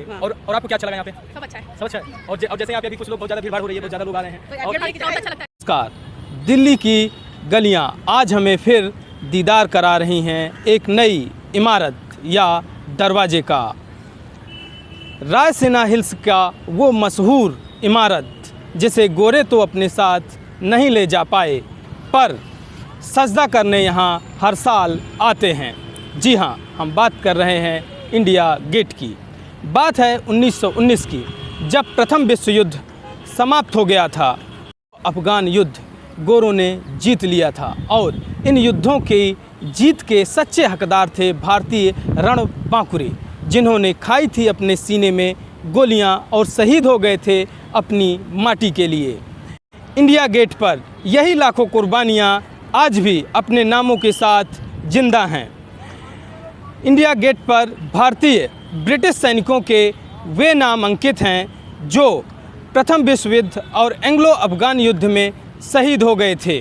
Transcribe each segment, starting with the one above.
Okay. और आपको क्या अच्छा लगा यहाँ पे? सब अच्छा है। सब अच्छा है। और जैसे यहाँ पे अभी कुछ लोग बहुत ज़्यादा भीड़ भाड़ हो रही है, बहुत ज़्यादा लोग आ रहे हैं। नमस्कार, दिल्ली की गलियां आज हमें फिर दीदार करा रही हैं एक नई इमारत या दरवाजे का। रायसीना हिल्स का वो मशहूर इमारत जिसे गोरे तो अपने साथ नहीं ले जा पाए, पर सजदा करने यहाँ हर साल आते हैं। जी हाँ, हम बात कर रहे हैं इंडिया गेट की। बात है 1919 की, जब प्रथम विश्व युद्ध समाप्त हो गया था। अफगान युद्ध गोरों ने जीत लिया था और इन युद्धों की जीत के सच्चे हकदार थे भारतीय रणबांकुरे, जिन्होंने खाई थी अपने सीने में गोलियां और शहीद हो गए थे अपनी माटी के लिए। इंडिया गेट पर यही लाखों कुर्बानियां आज भी अपने नामों के साथ जिंदा हैं। इंडिया गेट पर भारतीय ब्रिटिश सैनिकों के वे नाम अंकित हैं जो प्रथम विश्व युद्ध और एंग्लो अफगान युद्ध में शहीद हो गए थे।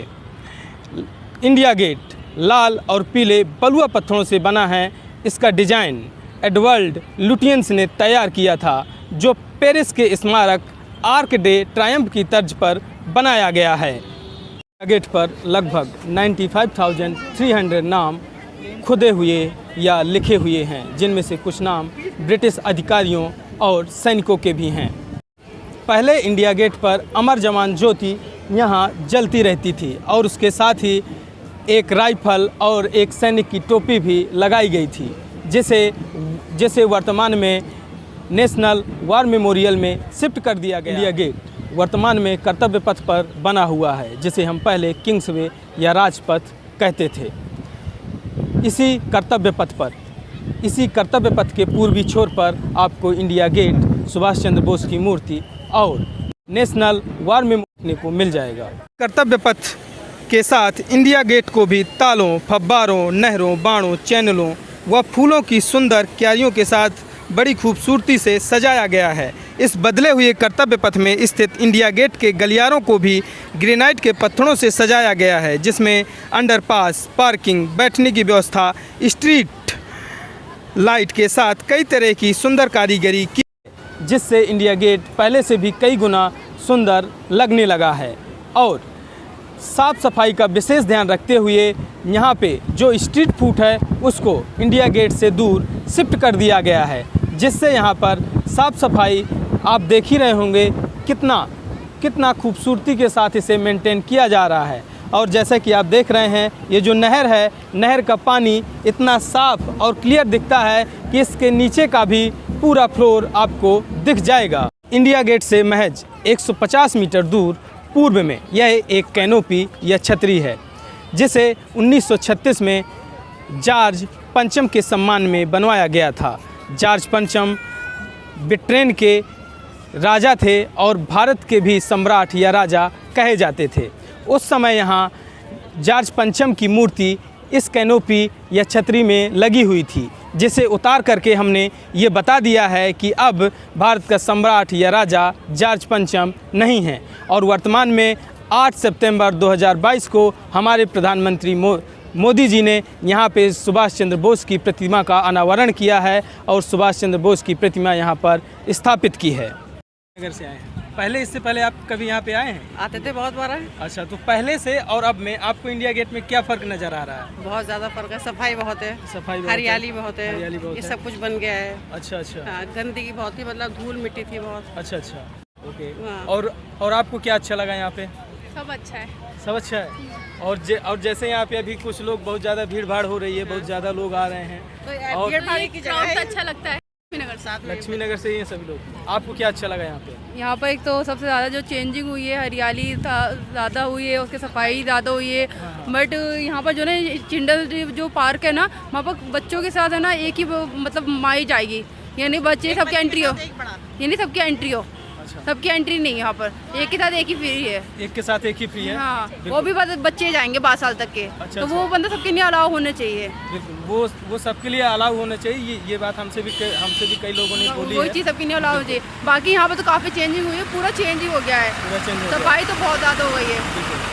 इंडिया गेट लाल और पीले बलुआ पत्थरों से बना है। इसका डिजाइन एडवर्ड लुटियंस ने तैयार किया था, जो पेरिस के स्मारक आर्क डे ट्रायम्फ की तर्ज पर बनाया गया है। इंडिया गेट पर लगभग 95,300 नाम खुदे हुए या लिखे हुए हैं, जिनमें से कुछ नाम ब्रिटिश अधिकारियों और सैनिकों के भी हैं। पहले इंडिया गेट पर अमर जवान ज्योति यहाँ जलती रहती थी और उसके साथ ही एक राइफल और एक सैनिक की टोपी भी लगाई गई थी, जिसे वर्तमान में नेशनल वार मेमोरियल में शिफ्ट कर दिया गया। इंडिया गेट वर्तमान में कर्तव्य पथ पर बना हुआ है, जिसे हम पहले किंग्सवे या राजपथ कहते थे। इसी कर्तव्य पथ के पूर्वी छोर पर आपको इंडिया गेट, सुभाष चंद्र बोस की मूर्ति और नेशनल वार मेमोरियल को मिल जाएगा। कर्तव्य पथ के साथ इंडिया गेट को भी तालों, फव्वारों, नहरों, बाणों, चैनलों व फूलों की सुंदर क्यारियों के साथ बड़ी खूबसूरती से सजाया गया है। इस बदले हुए कर्तव्य पथ में स्थित इंडिया गेट के गलियारों को भी ग्रेनाइट के पत्थरों से सजाया गया है, जिसमें अंडरपास, पार्किंग, बैठने की व्यवस्था, स्ट्रीट लाइट के साथ कई तरह की सुंदर कारीगरी की, जिससे इंडिया गेट पहले से भी कई गुना सुंदर लगने लगा है। और साफ़ सफाई का विशेष ध्यान रखते हुए यहाँ पे जो स्ट्रीट फूड है उसको इंडिया गेट से दूर शिफ्ट कर दिया गया है, जिससे यहाँ पर साफ़ सफाई आप देख ही रहे होंगे कितना खूबसूरती के साथ इसे मेंटेन किया जा रहा है। और जैसा कि आप देख रहे हैं, ये जो नहर है, नहर का पानी इतना साफ़ और क्लियर दिखता है कि इसके नीचे का भी पूरा फ्लोर आपको दिख जाएगा। इंडिया गेट से महज 150 मीटर दूर पूर्व में यह एक कैनोपी या छतरी है, जिसे 1936 में जॉर्ज पंचम के सम्मान में बनवाया गया था। जॉर्ज पंचम ब्रिटेन के राजा थे और भारत के भी सम्राट या राजा कहे जाते थे। उस समय यहाँ जॉर्ज पंचम की मूर्ति इस कैनोपी या छतरी में लगी हुई थी, जिसे उतार करके हमने ये बता दिया है कि अब भारत का सम्राट या राजा जॉर्ज पंचम नहीं है। और वर्तमान में 8 सितंबर 2022 को हमारे प्रधानमंत्री मोदी जी ने यहाँ पे सुभाष चंद्र बोस की प्रतिमा का अनावरण किया है और सुभाष चंद्र बोस की प्रतिमा यहाँ पर स्थापित की है। नगर से आए हैं, पहले इससे पहले आप कभी यहाँ पे आए हैं? आते थे बहुत बार। अच्छा, तो पहले से और अब में आपको इंडिया गेट में क्या फ़र्क नज़र आ रहा है? बहुत ज़्यादा फर्क है। सफाई बहुत है, हरियाली बहुत है, ये सब कुछ बन गया है। अच्छा। हाँ, गंदगी बहुत ही, मतलब धूल मिट्टी थी बहुत। अच्छा, ओके। और आपको क्या अच्छा लगा यहाँ पे? सब अच्छा है। सब अच्छा है। और जैसे यहाँ पे अभी कुछ लोग, बहुत ज़्यादा भीड़ भाड़ हो रही है, बहुत ज़्यादा लोग आ रहे हैं, तो भीड़ भाड़ की जगह अच्छा लगता है। लक्ष्मी नगर से ही हैं सभी लोग। आपको क्या अच्छा लगा यहाँ पे? यहाँ पर एक तो सबसे ज़्यादा जो चेंजिंग हुई है, हरियाली ज़्यादा हुई है, उसकी सफाई ज़्यादा हुई है। बट यहाँ पर जो ना चिल्ड्रन जो पार्क है ना, वहाँ पर बच्चों के साथ है ना एक ही मतलब माई जाएगी, यानी बच्चे सबकी एंट्री हो, यानी सबकी एंट्री हो। सबकी एंट्री नहीं है यहाँ पर, एक के साथ एक ही फ्री है। एक के साथ एक ही फ्री है। हाँ, वो भी बच्चे जाएंगे 12 साल तक के। तो वो बंदा सबके लिए अलाउ होने चाहिए। बिल्कुल, वो सबके लिए अलाउ होना चाहिए। ये बात हमसे भी कई लोगों ने बोली है। वही चीज़ सबके लिए अलाउ होनी चाहिए। बाकी यहाँ पर तो काफ़ी चेंजिंग हुई है, पूरा चेंज ही हो गया है। सफाई तो बहुत ज़्यादा हो गई है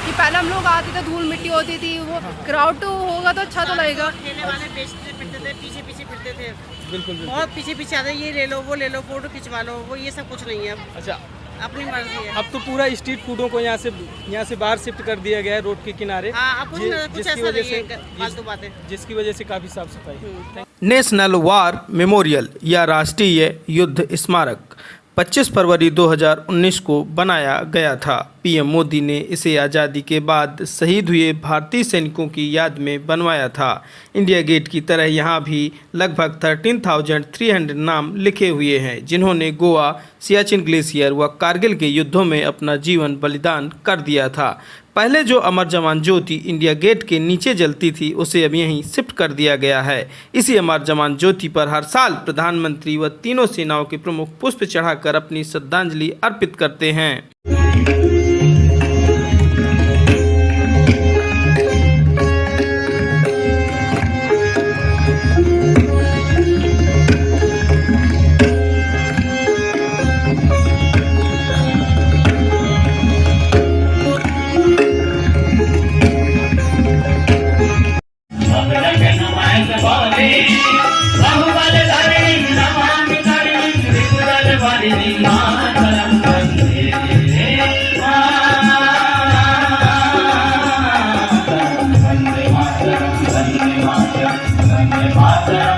कि पहले हम लोग आते थे, धूल मिट्टी होती थी, वो क्राउड तो होगा तो अच्छा तो लगेगा। ठेले वाले बेचते फिरते थे, पीछे फिरते थे। बिल्कुल बिल्कुल। बहुत पीछे पीछे आते हैं, ये ले लो वो ले लो, फोटो खिंचवा लो, वो ये सब कुछ नहीं है, अच्छा, अपनी मर्जी है। अब तो पूरा स्ट्रीट फूडों को यहाँ से बाहर शिफ्ट कर दिया गया है रोड के किनारे। हाँ, अब कुछ जिसकी ऐसा वजह नहीं से है, फालतू बातें। जिसकी वजह से काफ़ी साफ सफाई। नेशनल वार मेमोरियल या राष्ट्रीय युद्ध स्मारक 25 फरवरी 2019 को बनाया गया था। पीएम मोदी ने इसे आज़ादी के बाद शहीद हुए भारतीय सैनिकों की याद में बनवाया था। इंडिया गेट की तरह यहाँ भी लगभग 13,300 नाम लिखे हुए हैं, जिन्होंने गोवा, सियाचिन ग्लेशियर व कारगिल के युद्धों में अपना जीवन बलिदान कर दिया था। पहले जो अमर जवान ज्योति इंडिया गेट के नीचे जलती थी, उसे अब यहीं शिफ्ट कर दिया गया है। इसी अमर जवान ज्योति पर हर साल प्रधानमंत्री व तीनों सेनाओं के प्रमुख पुष्प चढ़ाकर अपनी श्रद्धांजलि अर्पित करते हैं। Vande Mataram.